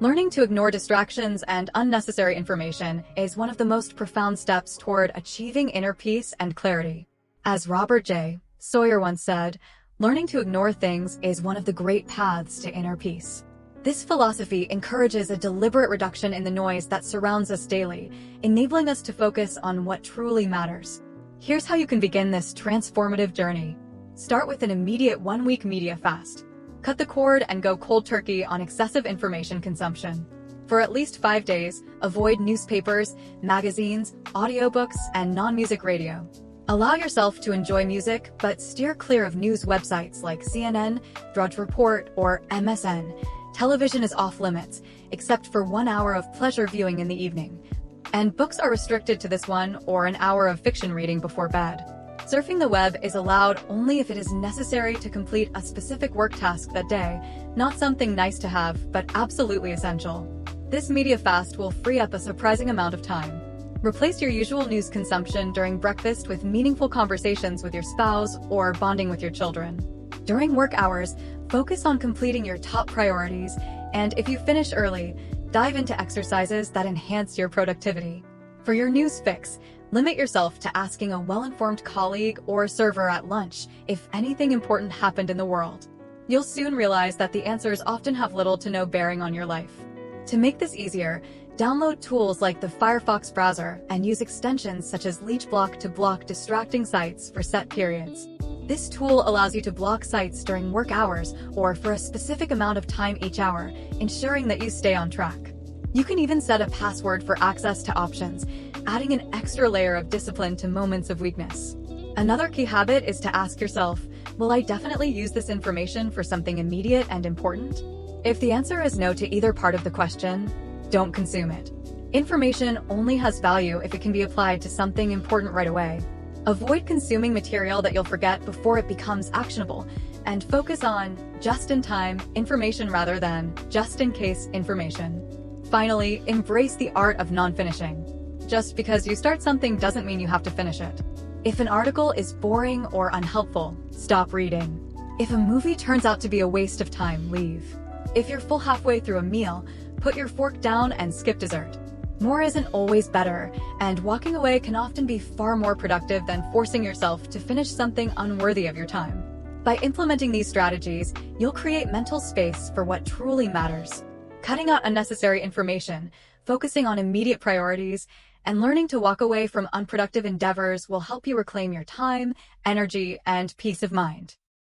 Learning to ignore distractions and unnecessary information is one of the most profound steps toward achieving inner peace and clarity. As Robert J. Sawyer once said, learning to ignore things is one of the great paths to inner peace. This philosophy encourages a deliberate reduction in the noise that surrounds us daily, enabling us to focus on what truly matters. Here's how you can begin this transformative journey. Start with an immediate 1-week media fast. Cut the cord and go cold turkey on excessive information consumption. For at least 5 days, avoid newspapers, magazines, audiobooks, and non-music radio. Allow yourself to enjoy music, but steer clear of news websites like CNN, Drudge Report, or MSN. Television is off limits, except for 1 hour of pleasure viewing in the evening. And books are restricted to this 1 or an hour of fiction reading before bed. Surfing the web is allowed only if it is necessary to complete a specific work task that day, not something nice to have, but absolutely essential. This media fast will free up a surprising amount of time. Replace your usual news consumption during breakfast with meaningful conversations with your spouse or bonding with your children. During work hours, focus on completing your top priorities, and if you finish early, dive into exercises that enhance your productivity. For your news fix, limit yourself to asking a well-informed colleague or server at lunch if anything important happened in the world. You'll soon realize that the answers often have little to no bearing on your life. To make this easier, download tools like the Firefox browser and use extensions such as LeechBlock to block distracting sites for set periods. This tool allows you to block sites during work hours or for a specific amount of time each hour, ensuring that you stay on track. You can even set a password for access to options, adding an extra layer of discipline to moments of weakness. Another key habit is to ask yourself, will I definitely use this information for something immediate and important? If the answer is no to either part of the question, don't consume it. Information only has value if it can be applied to something important right away. Avoid consuming material that you'll forget before it becomes actionable, and focus on just-in-time information rather than just-in-case information. Finally, embrace the art of non-finishing. Just because you start something doesn't mean you have to finish it. If an article is boring or unhelpful, stop reading. If a movie turns out to be a waste of time, leave. If you're full halfway through a meal, put your fork down and skip dessert. More isn't always better, and walking away can often be far more productive than forcing yourself to finish something unworthy of your time. By implementing these strategies, you'll create mental space for what truly matters. Cutting out unnecessary information, focusing on immediate priorities, and learning to walk away from unproductive endeavors will help you reclaim your time, energy, and peace of mind.